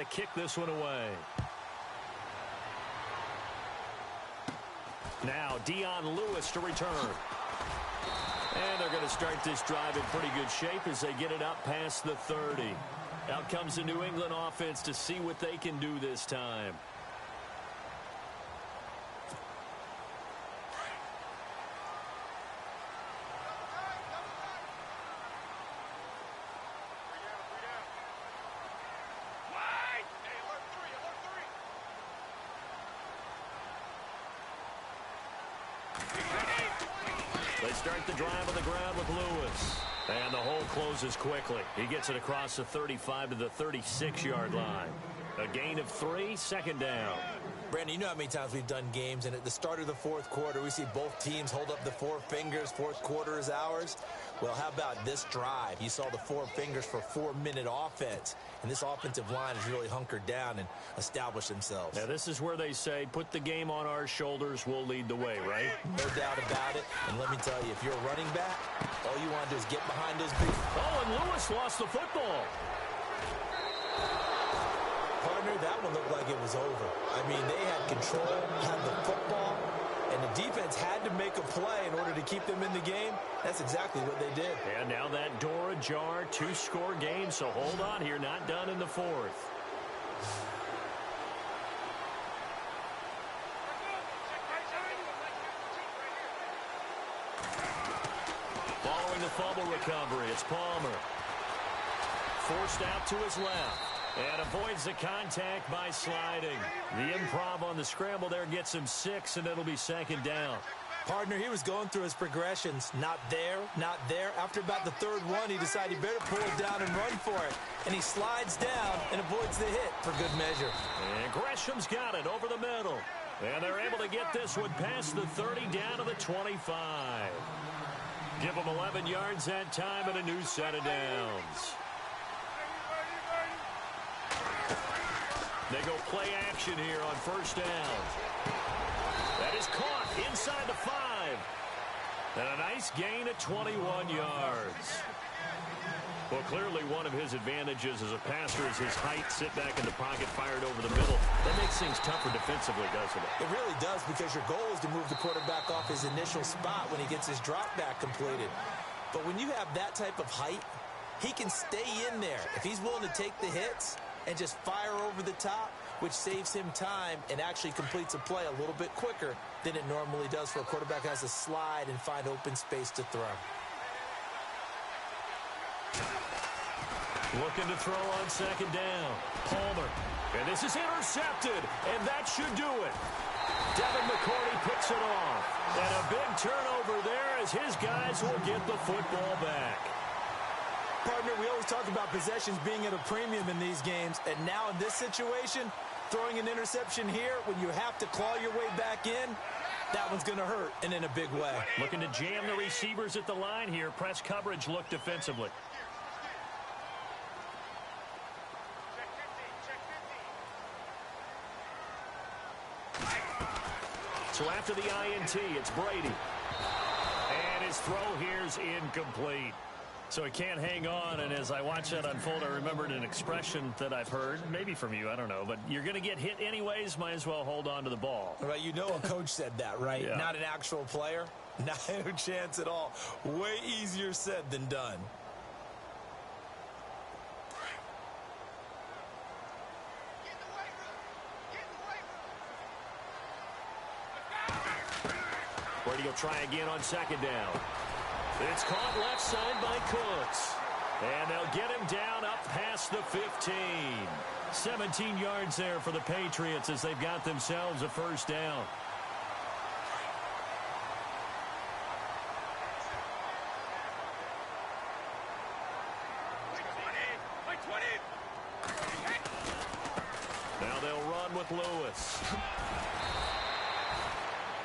to kick this one away. Now Dion Lewis to return. And they're going to start this drive in pretty good shape as they get it up past the 30. Out comes the New England offense to see what they can do this time. They start the drive on the ground with Lewis. And the hole closes quickly. He gets it across the 35 to the 36-yard line. A gain of 3, second down. Brandon, you know how many times we've done games, and at the start of the fourth quarter, we see both teams hold up the 4 fingers, fourth quarter is ours. Well, how about this drive? You saw the 4 fingers for 4-minute offense, and this offensive line has really hunkered down and established themselves. Now, this is where they say, put the game on our shoulders, we'll lead the way, right? No doubt about it, and let me tell you, if you're a running back, all you want to do is get behind those big... Oh, and Lewis lost the football. Partner, that one looked like it was over. I mean, they had control, had the football, and the defense had to make a play in order to keep them in the game. That's exactly what they did. And now that door ajar, 2-score game, so hold on here, not done in the fourth. Following the fumble recovery, it's Palmer. Forced out to his left. And avoids the contact by sliding. The improv on the scramble there gets him 6, and it'll be second down. Partner, he was going through his progressions. Not there, not there. After about the third one, he decided he better pull it down and run for it. And he slides down and avoids the hit for good measure. And Gresham's got it over the middle. And they're able to get this one past the 30 down to the 25. Give them 11 yards that time and a new set of downs. They go play action here on first down. That is caught inside the 5. And a nice gain at 21 yards. Well, clearly one of his advantages as a passer is his height. Sit back in the pocket, fired over the middle. That makes things tougher defensively, doesn't it? It really does, because your goal is to move the quarterback off his initial spot when he gets his drop back completed. But when you have that type of height, he can stay in there. If he's willing to take the hits and just fire over the top, which saves him time and actually completes a play a little bit quicker than it normally does for a quarterback who has to slide and find open space to throw. Looking to throw on second down. Palmer. And this is intercepted, and that should do it. Devin McCourty picks it off. And a big turnover there as his guys will get the football back. Partner, we always talk about possessions being at a premium in these games, and now in this situation, throwing an interception here when you have to claw your way back in, that one's going to hurt, and in a big way. Looking to jam the receivers at the line here. Press coverage look defensively. So after the INT, it's Brady. And his throw here's incomplete. So he can't hang on, and as I watch that unfold, I remembered an expression that I've heard, maybe from you, I don't know, but you're going to get hit anyways, might as well hold on to the ball. Right, you know a coach said that, right? Yeah. Not an actual player. Not a chance at all. Way easier said than done. Brady will try again on second down. It's caught left side by Cooks. And they'll get him down up past the 15. 17 yards there for the Patriots as they've got themselves a first down. Now they'll run with Lewis.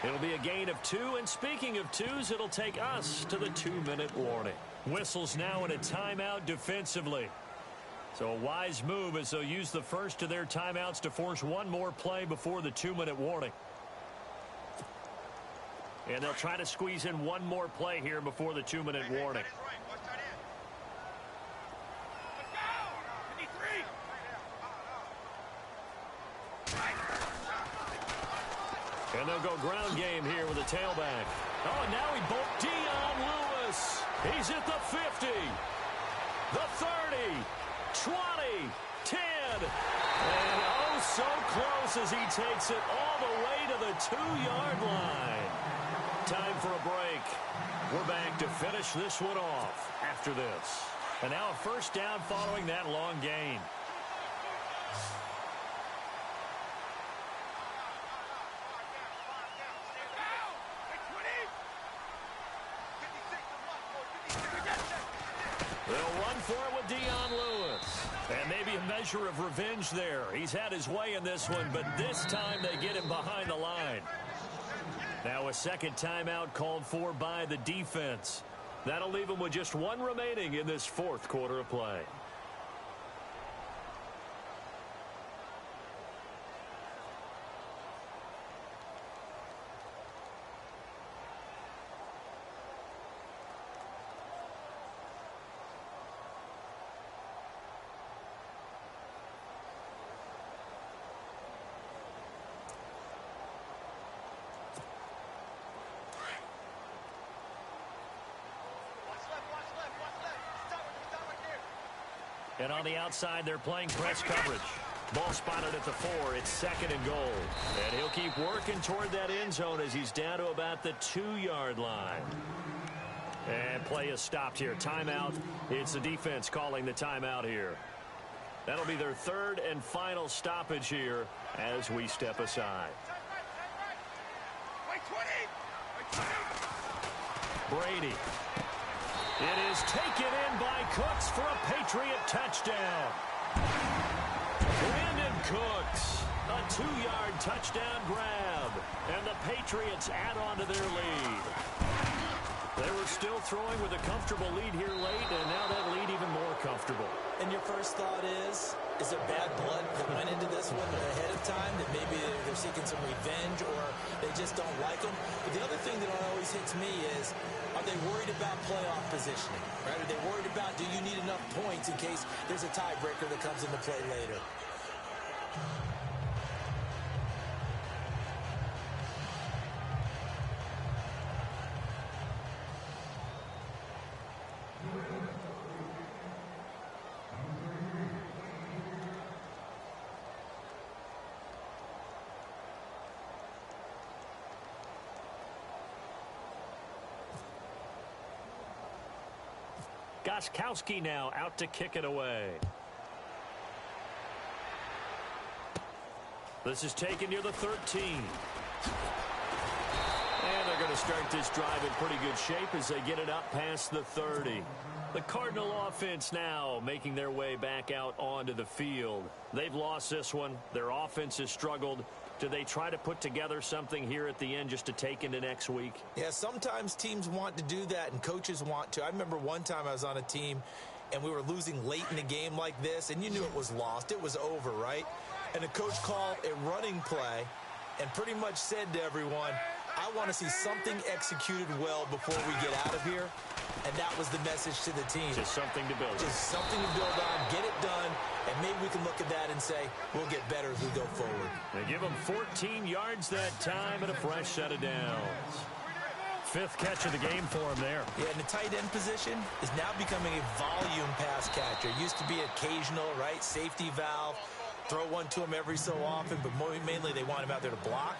It'll be a gain of 2, and speaking of 2s, it'll take us to the 2-minute warning. Whistles now in a timeout defensively. So a wise move as they'll use the first of their timeouts to force one more play before the 2-minute warning. And they'll try to squeeze in one more play here before the 2-minute warning. And they'll go ground game here with a tailback. Oh, and now he bolts Dion Lewis. He's at the 50, the 30, 20, 10. And oh, so close as he takes it all the way to the 2-yard line. Time for a break. We're back to finish this one off after this. And now a first down following that long gain. They'll run for it with Dion Lewis. And maybe a measure of revenge there. He's had his way in this one, but this time they get him behind the line. Now a second timeout called for by the defense. That'll leave him with just one remaining in this fourth quarter of play. And on the outside, they're playing press coverage. Ball spotted at the 4. It's 2nd and goal. And he'll keep working toward that end zone as he's down to about the 2-yard line. And play is stopped here. Timeout. It's the defense calling the timeout here. That'll be their 3rd and final stoppage here as we step aside. Brady. It is taken in by Cooks for a Patriot touchdown. Brandon Cooks, a 2-yard touchdown grab. And the Patriots add on to their lead. They were still throwing with a comfortable lead here late, and now that lead even more comfortable. And your first thought is there bad blood that went into this one ahead of time, that maybe they're seeking some revenge or they just don't like them? But the other thing that always hits me is, are they worried about playoff positioning? Right? Are they worried about, do you need enough points in case there's a tiebreaker that comes into play later? Gostkowski now out to kick it away. This is taken near the 13. And they're going to start this drive in pretty good shape as they get it up past the 30. The Cardinal offense now making their way back out onto the field. They've lost this one. Their offense has struggled. Do they try to put together something here at the end just to take into next week? Yeah, sometimes teams want to do that and coaches want to. I remember one time I was on a team and we were losing late in the game like this, and you knew it was lost. It was over, right? And the coach called a running play and pretty much said to everyone, I want to see something executed well before we get out of here. And that was the message to the team. Just something to build on. Just something to build on, get it done, and maybe we can look at that and say, we'll get better as we go forward. They give him 14 yards that time and a fresh set of downs. 5th catch of the game for him there. Yeah, and the tight end position is now becoming a volume pass catcher. It used to be occasional, right? Safety valve, throw one to him every so often, but mainly they want him out there to block.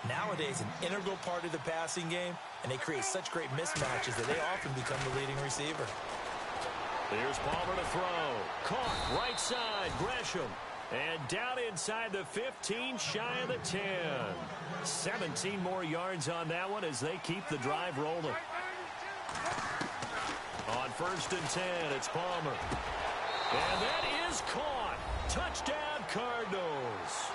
Nowadays, an integral part of the passing game, and they create such great mismatches that they often become the leading receiver. Here's Palmer to throw. Caught right side, Gresham. And down inside the 15, shy of the 10. 17 more yards on that one as they keep the drive rolling. On 1st and 10, it's Palmer. And that is caught. Touchdown, Cardinals.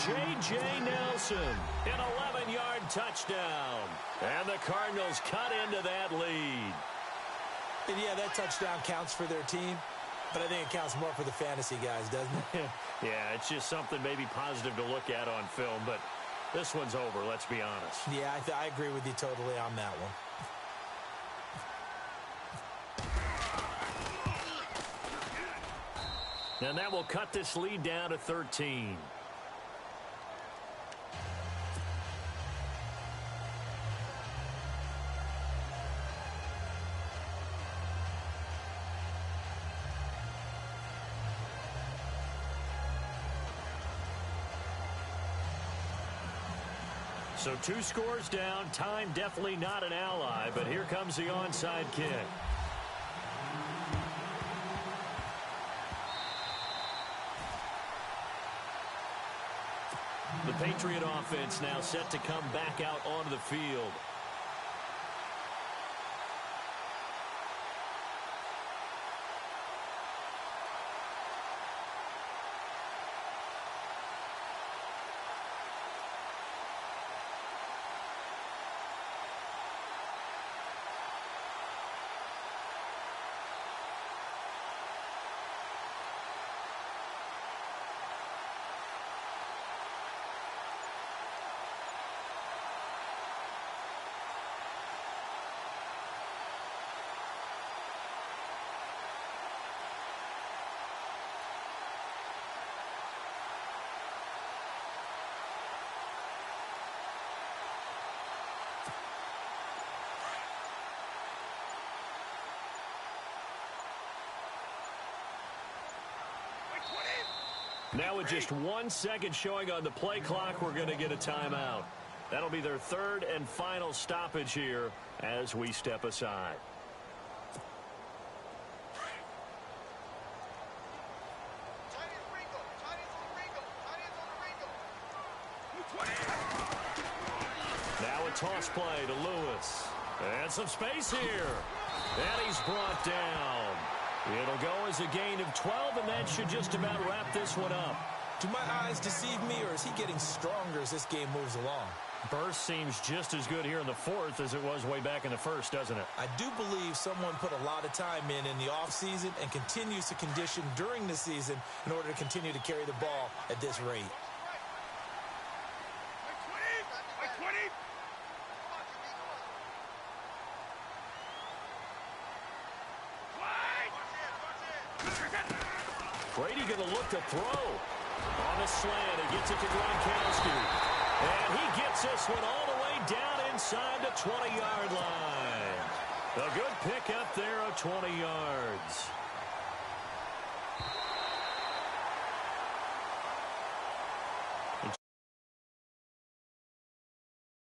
J.J. Nelson, an 11-yard touchdown. And the Cardinals cut into that lead. And yeah, that touchdown counts for their team, but I think it counts more for the fantasy guys, doesn't it? Yeah, it's just something maybe positive to look at on film, but this one's over, let's be honest. Yeah, I agree with you totally on that one. And that will cut this lead down to 13. So 2 scores down. Time definitely not an ally, but here comes the onside kick. The Patriot offense now set to come back out onto the field. Now with just 1 second showing on the play clock, we're going to get a timeout. That'll be their 3rd and final stoppage here as we step aside. Now a toss play to Lewis. And some space here. And he's brought down. It'll go as a gain of 12, and that should just about wrap this one up. Do my eyes deceive me, or is he getting stronger as this game moves along? Burst seems just as good here in the 4th as it was way back in the 1st, doesn't it? I do believe someone put a lot of time in the offseason and continues to condition during the season in order to continue to carry the ball at this rate. Brady going to look to throw. On a slant, he gets it to Gronkowski. And he gets this one all the way down inside the 20-yard line. A good pickup there of 20 yards.